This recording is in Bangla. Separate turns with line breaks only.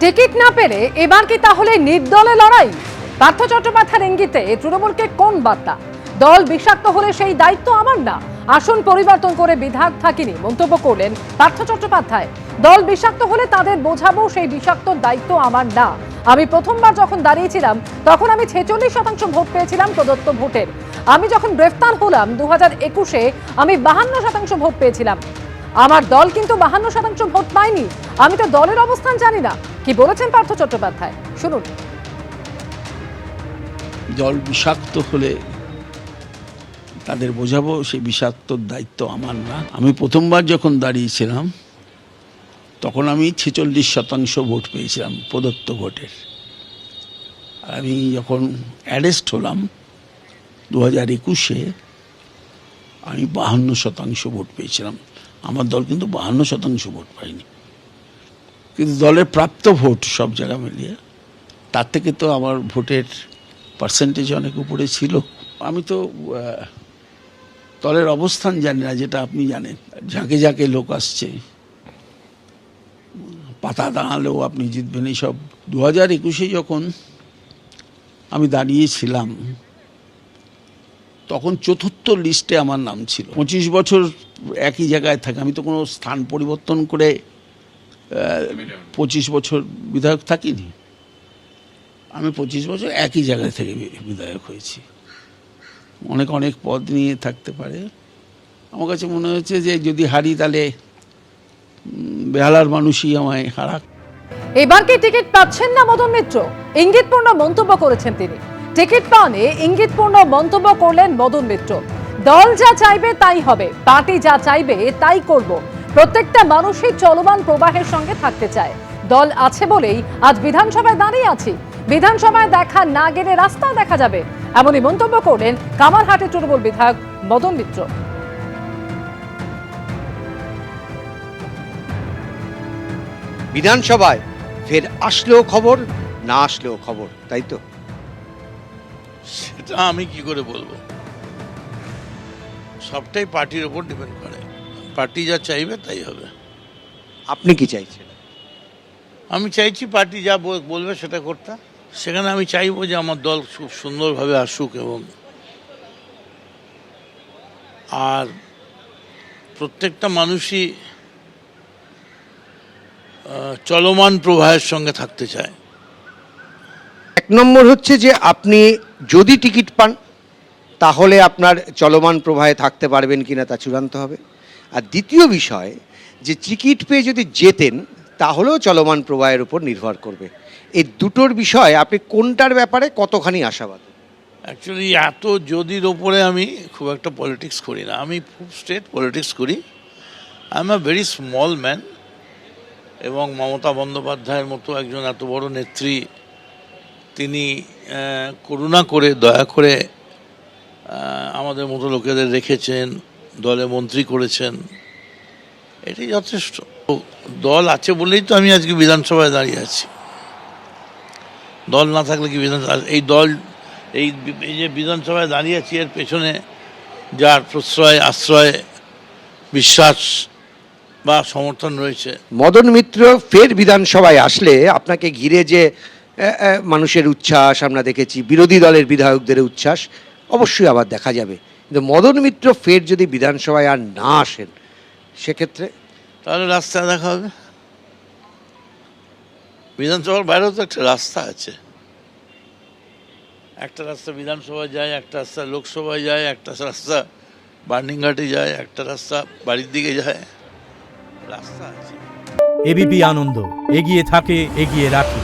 টিকিট না পেলে এবার কি তাহলে নির্দলে লড়াই? পার্থ চট্টোপাধ্যায়ের ইঙ্গিতে তৃণমূলকে কোন বার্তা? দল বিষাক্ত হলে সেই দায়িত্ব আমার না, আসন পরিবর্তন করে বিধায়ক থাকিনি মন্তব্য করলেন পার্থ চট্টোপাধ্যায়। দল বিষাক্ত হলে তাদের বোঝাবো সেই বিষাক্ত দায়িত্ব আমার না। আমি প্রথমবার যখন দাঁড়িয়েছিলাম তখন আমি 46% ভোট পেয়েছিলাম প্রদত্ত ভোটের। আমি যখন গ্রেফতার হলাম 2021-এ আমি 52% ভোট পেয়েছিলাম। আমার দল কিন্তু 52% ভোট পায়নি। আমি তো দলের অবস্থান জানি না। কি বলেছেন পার্থ চট্টোপাধ্যায়, শুনুন।
দল বিষাক্ত হলে তাদের বোঝাবো সেই বিষাক্ত দায়িত্ব আমার না। আমি প্রথমবার যখন দাঁড়িয়েছিলাম তখন আমি 46% ভোট পেয়েছিলাম প্রদত্ত ভোটের। আমি যখন অ্যারেস্ট হলাম 2021-এ আমি 52% ভোট পেয়েছিলাম। আমার দল কিন্তু 52% ভোট পায়নি, কিন্তু দলের প্রাপ্ত ভোট সব জায়গা মিলিয়ে তার থেকে তো আমার ভোটের পার্সেন্টেজ অনেক উপরে ছিল। আমি তো দলের অবস্থান জানি না, যেটা আপনি জানেন। ঝাঁকে ঝাঁকে লোক আসছে, পাতা দাঁড়ালেও আপনি জিতবেন এইসব। 2021-এ যখন আমি দাঁড়িয়েছিলাম তখন 4র্থ লিস্টে আমার নাম ছিল। 25 বছর একই জায়গায় থাকে, আমি তো কোনো স্থান পরিবর্তন করে 25 বছর বিধায়ক থাকিনি। আমি 25 বছর একই জায়গায় থেকে বিধায়ক হয়েছি। অনেক অনেক পদ নিয়ে থাকতে পারে। আমার কাছে মনে হয়েছে যে যদি হারি তাহলে বেহালার মানুষই আমায় হারাক।
এবার কি টিকিট পাচ্ছেন না মদন মিত্র? ইঙ্গিতপূর্ণ মন্তব্য করেছেন তিনি। টিকিট পাওয়ানে ইঙ্গিতপূর্ণ মন্তব্য করলেন মদন মিত্র। দল যা চাইবে তাই হবে, পার্টি যা চাইবে তাই করব। প্রত্যেকটা মানুষই চলমান প্রবাহের সঙ্গে থাকতে চায়। দল আছে বলেই আজ বিধানসভায় দাঁড়িয়ে আছি। বিধানসভায় দেখা না গেলে রাস্তায় দেখা যাবে, এমনই মন্তব্য করলেন কামারহাটের তৃণমূল বিধায়ক মদন মিত্র।
বিধানসভায় ফের আসলেও খবর, না আসলেও খবর, তাই তো?
সেটা আমি কি করে বলবো? সবটাই পার্টির ওপর ডিপেন্ড করে। পার্টি যা চাইবে তাই হবে।
আপনি কি চাইছেন?
আমি চাইছি পার্টি যা বলবে সেটা করতে। সেখানে আমি চাইবো যে আমার দল খুব সুন্দরভাবে আসুক, এবং আর প্রত্যেকটা মানুষই চলমান প্রবাহের সঙ্গে থাকতে চায়।
এক নম্বর হচ্ছে যে আপনি যদি টিকিট পান তাহলে আপনার চলমান প্রবাহে থাকতে পারবেন কিনা তা চূড়ান্ত হবে। আর দ্বিতীয় বিষয় যে টিকিট পেয়ে যদি জেতেন তাহলেও চলমান প্রবাহের উপর নির্ভর করবে। এই দুটোর বিষয় আপনি কোনটার ব্যাপারে কতখানি আশাবাদী?
অ্যাকচুয়ালি এত যদির ওপরে আমি খুব একটা পলিটিক্স করি না। আমি খুব স্ট্রেট পলিটিক্স করি। I am a very small man, এবং মমতা বন্দ্যোপাধ্যায়ের মতো একজন এত বড় নেত্রী, তিনি করুণা করে দয়া করে আমাদের মতো লোকেদের রেখেছেন, দলে মন্ত্রী করেছেন, এটাই যথেষ্ট। দল আছে বলেই তো আমি আজকে বিধানসভায় দাঁড়িয়ে আছি। দল না থাকলে কি বিধানসভা? এই যে বিধানসভায় দাঁড়িয়ে আছি, এর পেছনে যার প্রশ্রয়, আশ্রয়, বিশ্বাস বা সমর্থন রয়েছে।
মদন মিত্র ফের বিধানসভায় আসলে আপনাকে ঘিরে যে মানুষের উচ্ছ্বাস আমরা দেখেছি, বিরোধী দলের বিধায়কদের উচ্ছ্বাস অবশ্যই আবার দেখা যাবে। কিন্তু মদন মিত্র ফের যদি বিধানসভায় আর না আসেন সেক্ষেত্রে
তাহলে রাস্তায় দেখা হবে। বিধানসভার বাইরেও তো একটা রাস্তা আছে। একটা রাস্তা বিধানসভায় যায়, একটা রাস্তা লোকসভায় যায়, একটা রাস্তা বার্নিংঘাটে যায়, একটা রাস্তা বাড়ির দিকে যায়। রাস্তা আছে।
এবিপি আনন্দ, এগিয়ে থাকে, এগিয়ে রাখে।